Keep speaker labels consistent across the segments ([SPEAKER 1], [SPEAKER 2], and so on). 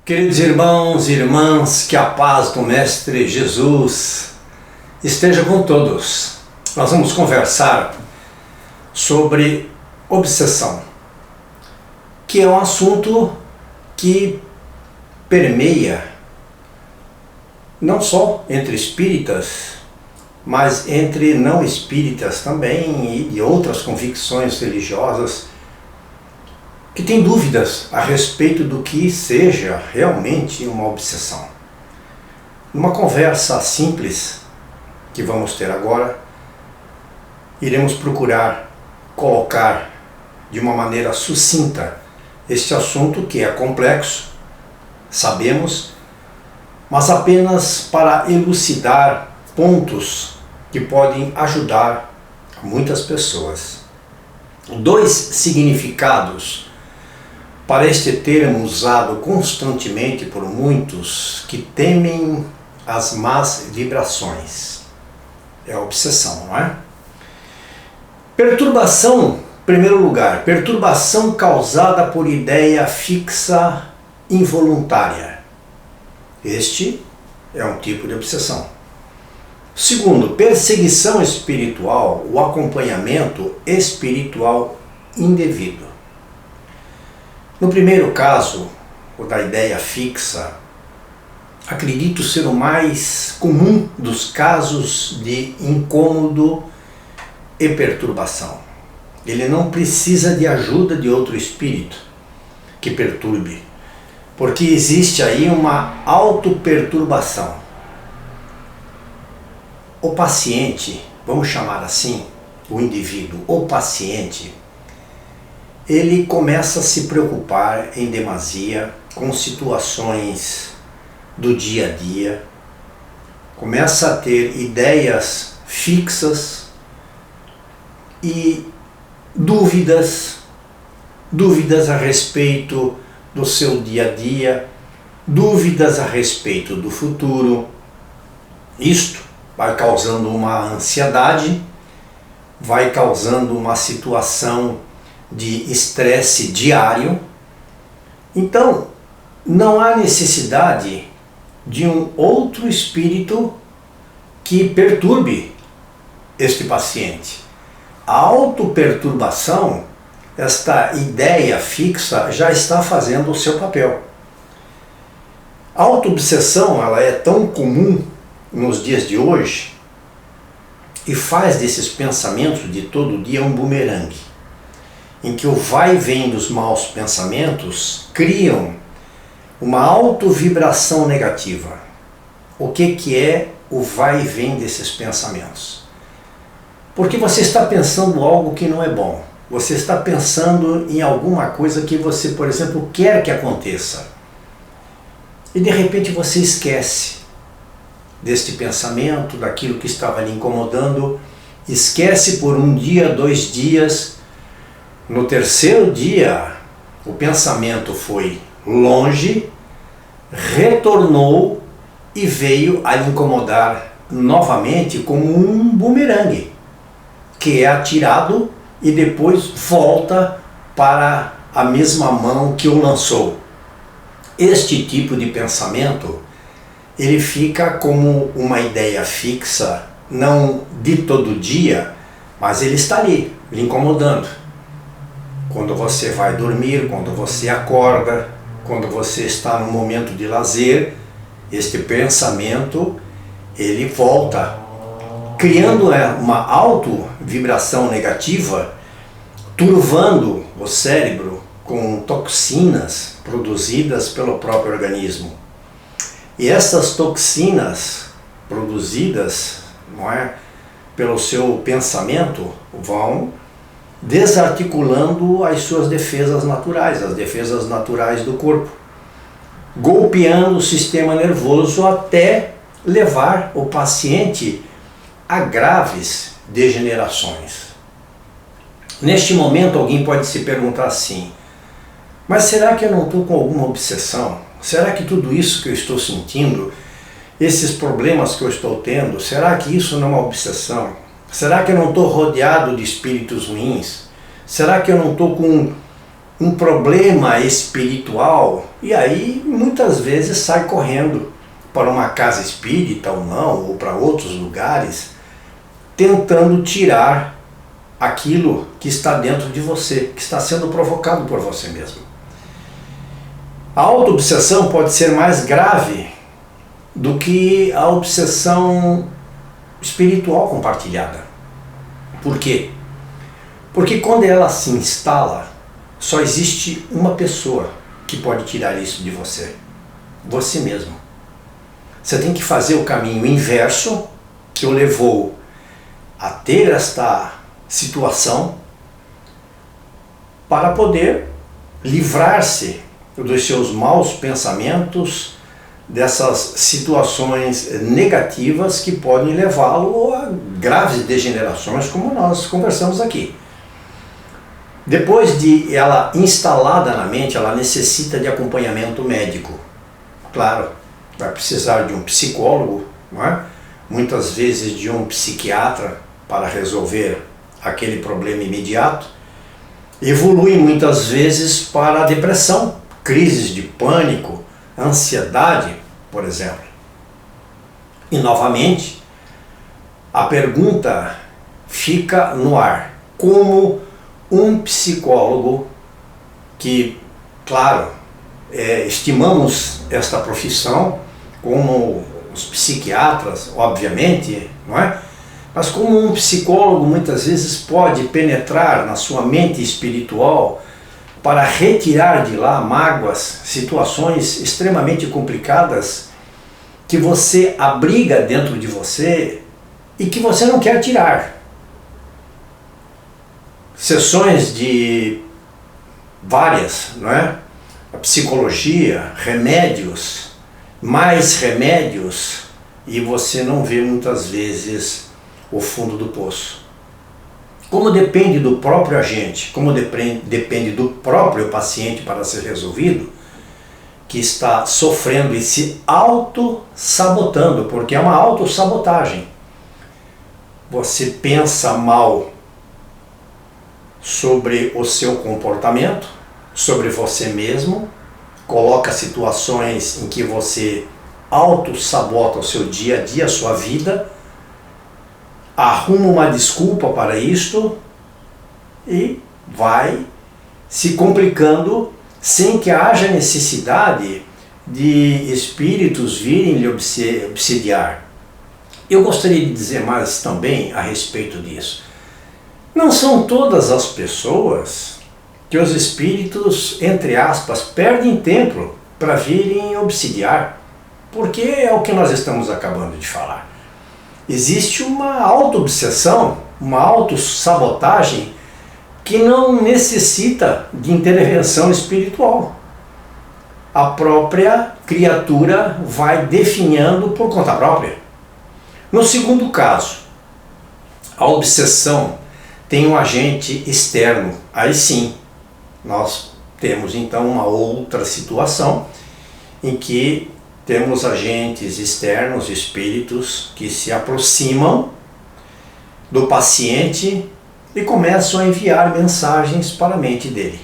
[SPEAKER 1] Queridos irmãos e irmãs, que a paz do Mestre Jesus esteja com todos. Nós vamos conversar sobre obsessão, que é um assunto que permeia não só entre espíritas, mas entre não espíritas também e de outras convicções religiosas que têm dúvidas a respeito do que seja realmente uma obsessão. Numa conversa simples que vamos ter agora, iremos procurar colocar de uma maneira sucinta este assunto que é complexo, sabemos, mas apenas para elucidar pontos que podem ajudar muitas pessoas. Dois significados para este termo usado constantemente por muitos que temem as más vibrações. É a obsessão, não é? Perturbação, em primeiro lugar, perturbação causada por ideia fixa involuntária. Este é um tipo de obsessão. Segundo, perseguição espiritual, o acompanhamento espiritual indevido. No primeiro caso, o da ideia fixa, acredito ser o mais comum dos casos de incômodo e perturbação. Ele não precisa de ajuda de outro espírito que perturbe, porque existe aí uma autoperturbação. O paciente, vamos chamar assim, o indivíduo, o paciente, ele começa a se preocupar em demasia com situações do dia a dia, começa a ter ideias fixas e dúvidas a respeito do seu dia a dia, dúvidas a respeito do futuro. Isto vai causando uma ansiedade, vai causando uma situação de estresse diário. Então, não há necessidade de um outro espírito que perturbe este paciente. A autoperturbação, esta ideia fixa, já está fazendo o seu papel. A autoobsessão, ela é tão comum nos dias de hoje e faz desses pensamentos de todo dia um bumerangue, em que o vai e vem dos maus pensamentos criam uma autovibração negativa. O que é o vai e vem desses pensamentos? Porque você está pensando algo que não é bom. Você está pensando em alguma coisa que você, por exemplo, quer que aconteça. E de repente você esquece deste pensamento, daquilo que estava lhe incomodando, esquece por um dia, 2 dias. No terceiro dia, o pensamento foi longe, retornou e veio a lhe incomodar novamente como um bumerangue, que é atirado e depois volta para a mesma mão que o lançou. Este tipo de pensamento, ele fica como uma ideia fixa, não de todo dia, mas ele está ali, lhe incomodando. Quando você vai dormir, quando você acorda, quando você está no momento de lazer, este pensamento, ele volta, criando uma autovibração negativa, turvando o cérebro com toxinas produzidas pelo próprio organismo. E essas toxinas produzidas, não é, pelo seu pensamento vão desarticulando as suas defesas naturais, as defesas naturais do corpo, golpeando o sistema nervoso até levar o paciente a graves degenerações. Neste momento alguém pode se perguntar assim: mas será que eu não estou com alguma obsessão? Será que tudo isso que eu estou sentindo, esses problemas que eu estou tendo, será que isso não é uma obsessão? Será que eu não estou rodeado de espíritos ruins? Será que eu não estou com um problema espiritual e aí muitas vezes sai correndo para uma casa espírita ou não, ou para outros lugares, tentando tirar aquilo que está dentro de você, que está sendo provocado por você mesmo. A autoobsessão pode ser mais grave do que a obsessão espiritual compartilhada. Por quê? Porque quando ela se instala, só existe uma pessoa que pode tirar isso de você. Você mesmo. Você tem que fazer o caminho inverso que o levou a ter esta situação para poder livrar-se dos seus maus pensamentos, dessas situações negativas que podem levá-lo a graves degenerações, como nós conversamos aqui. Depois de ela instalada na mente, ela necessita de acompanhamento médico. Claro, vai precisar de um psicólogo, não é? Muitas vezes de um psiquiatra para resolver aquele problema imediato. Evolui muitas vezes para a depressão, crises de pânico, ansiedade, por exemplo. E novamente, a pergunta fica no ar. Como um psicólogo que, claro, estimamos esta profissão, como os psiquiatras, obviamente, não é? Mas como um psicólogo muitas vezes pode penetrar na sua mente espiritual para retirar de lá mágoas, situações extremamente complicadas que você abriga dentro de você e que você não quer tirar. Sessões de várias, não é? A psicologia, remédios, mais remédios, e você não vê muitas vezes o fundo do poço. Como depende do próprio agente, como depende do próprio paciente para ser resolvido, que está sofrendo e se auto-sabotando, porque é uma autossabotagem. Você pensa mal sobre o seu comportamento, sobre você mesmo, coloca situações em que você auto-sabota o seu dia a dia, a sua vida, arruma uma desculpa para isto e vai se complicando sem que haja necessidade de espíritos virem lhe obsidiar. Eu gostaria de dizer mais também a respeito disso. Não são todas as pessoas que os espíritos, entre aspas, perdem tempo para virem obsidiar, porque é o que nós estamos acabando de falar. Existe uma auto-obsessão, uma autossabotagem que não necessita de intervenção espiritual. A própria criatura vai definhando por conta própria. No segundo caso, a obsessão tem um agente externo. Aí sim, nós temos então uma outra situação em que temos agentes externos, espíritos, que se aproximam do paciente e começam a enviar mensagens para a mente dele.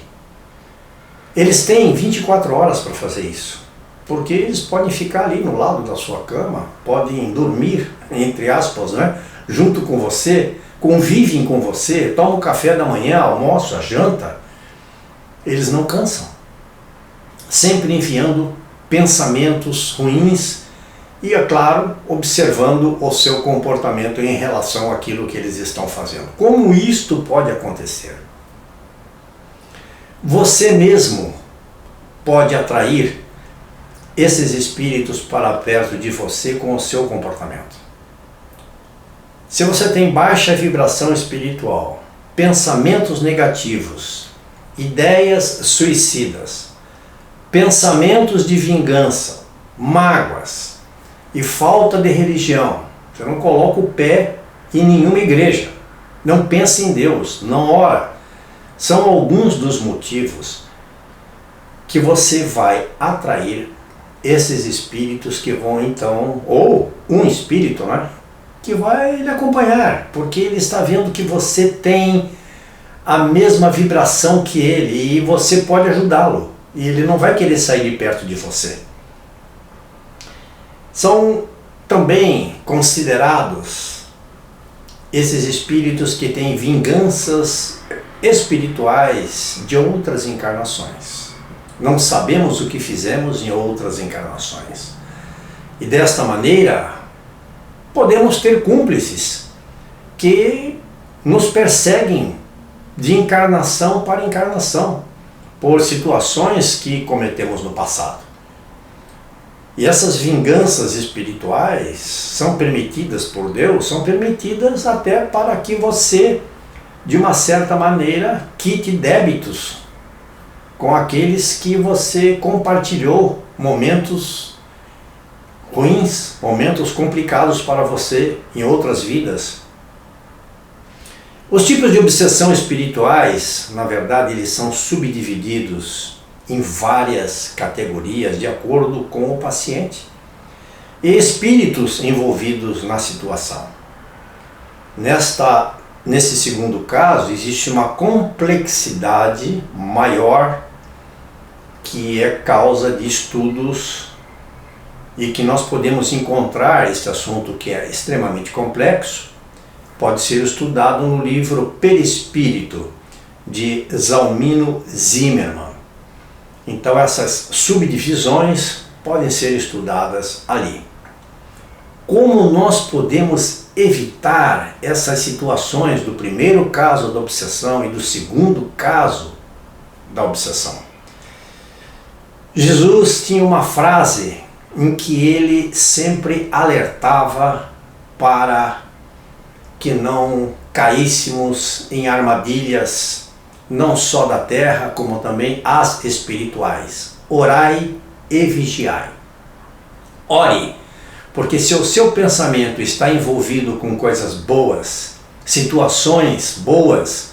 [SPEAKER 1] Eles têm 24 horas para fazer isso, porque eles podem ficar ali no lado da sua cama, podem dormir, entre aspas, né, junto com você, convivem com você, tomam café da manhã, almoço, a janta. Eles não cansam, sempre enviando pensamentos ruins e, é claro, observando o seu comportamento em relação àquilo que eles estão fazendo. Como isto pode acontecer? Você mesmo pode atrair esses espíritos para perto de você com o seu comportamento. Se você tem baixa vibração espiritual, pensamentos negativos, ideias suicidas, pensamentos de vingança, mágoas e falta de religião, você não coloca o pé em nenhuma igreja, não pensa em Deus, não ora. São alguns dos motivos que você vai atrair esses espíritos que vão então, ou um espírito, né, que vai lhe acompanhar, porque ele está vendo que você tem a mesma vibração que ele e você pode ajudá-lo. E ele não vai querer sair de perto de você. São também considerados esses espíritos que têm vinganças espirituais de outras encarnações. Não sabemos o que fizemos em outras encarnações. E desta maneira, podemos ter cúmplices que nos perseguem de encarnação para encarnação, por situações que cometemos no passado. E essas vinganças espirituais são permitidas por Deus, são permitidas até para que você, de uma certa maneira, quite débitos com aqueles que você compartilhou momentos ruins, momentos complicados para você em outras vidas. Os tipos de obsessão espirituais, na verdade, eles são subdivididos em várias categorias de acordo com o paciente e espíritos envolvidos na situação. Nesse segundo caso, existe uma complexidade maior que é causa de estudos e que nós podemos encontrar este assunto que é extremamente complexo. Pode ser estudado no livro Perispírito, de Zalmino Zimmermann. Então essas subdivisões podem ser estudadas ali. Como nós podemos evitar essas situações do primeiro caso da obsessão e do segundo caso da obsessão? Jesus tinha uma frase em que ele sempre alertava para que não caíssemos em armadilhas, não só da terra, como também as espirituais. Orai e vigiai. Ore, porque se o seu pensamento está envolvido com coisas boas, situações boas,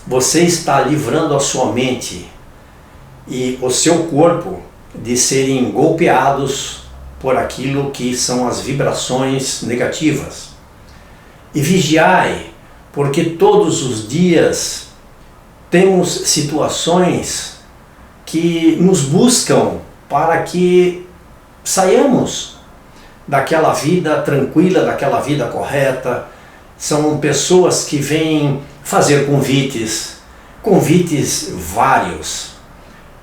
[SPEAKER 1] você está livrando a sua mente e o seu corpo de serem golpeados por aquilo que são as vibrações negativas. E vigiai, porque todos os dias temos situações que nos buscam para que saiamos daquela vida tranquila, daquela vida correta. São pessoas que vêm fazer convites vários.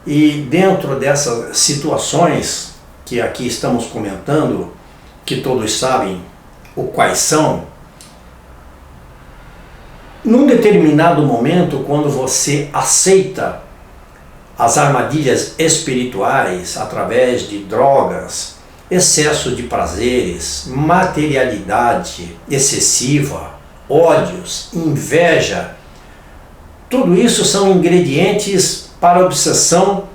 [SPEAKER 1] E dentro dessas situações que aqui estamos comentando, que todos sabem o quais são, num determinado momento, quando você aceita as armadilhas espirituais através de drogas, excesso de prazeres, materialidade excessiva, ódios, inveja, tudo isso são ingredientes para a obsessão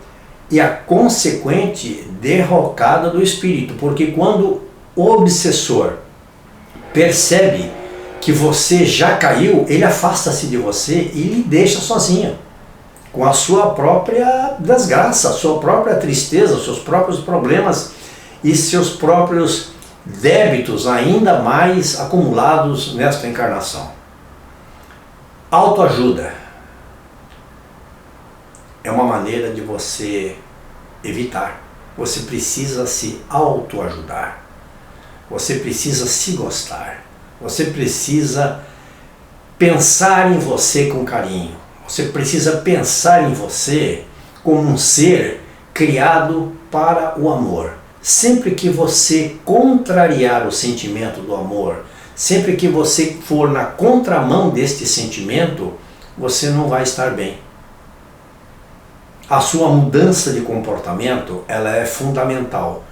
[SPEAKER 1] e a consequente derrocada do espírito, porque quando o obsessor percebe que você já caiu, ele afasta-se de você e lhe deixa sozinho, com a sua própria desgraça, a sua própria tristeza, os seus próprios problemas e seus próprios débitos ainda mais acumulados nesta encarnação. Autoajuda é uma maneira de você evitar. Você precisa se autoajudar. Você precisa se gostar. Você precisa pensar em você com carinho. Você precisa pensar em você como um ser criado para o amor. Sempre que você contrariar o sentimento do amor, sempre que você for na contramão deste sentimento, você não vai estar bem. A sua mudança de comportamento, ela é fundamental.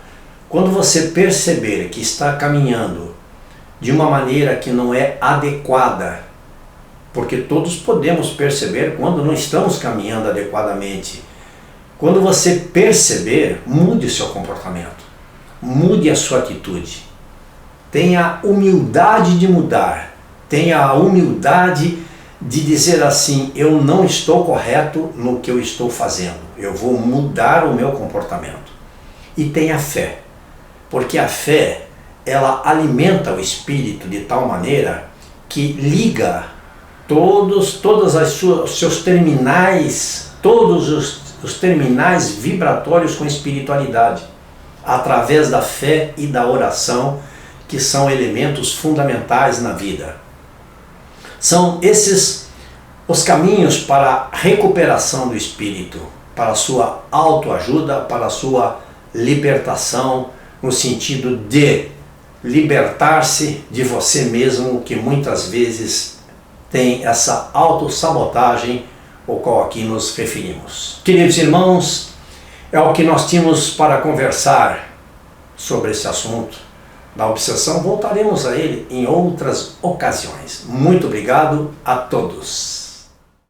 [SPEAKER 1] Quando você perceber que está caminhando de uma maneira que não é adequada, porque todos podemos perceber quando não estamos caminhando adequadamente. Quando você perceber, mude o seu comportamento, mude a sua atitude. Tenha humildade de mudar, tenha a humildade de dizer assim: eu não estou correto no que eu estou fazendo, eu vou mudar o meu comportamento. E tenha fé, porque a fé, ela alimenta o espírito de tal maneira que liga todos os seus terminais, todos os terminais vibratórios com espiritualidade, através da fé e da oração, que são elementos fundamentais na vida. São esses os caminhos para a recuperação do espírito, para a sua autoajuda, para a sua libertação, no sentido de libertar-se de você mesmo, que muitas vezes tem essa autossabotagem, ao qual aqui nos referimos. Queridos irmãos, é o que nós tínhamos para conversar sobre esse assunto da obsessão. Voltaremos a ele em outras ocasiões. Muito obrigado a todos.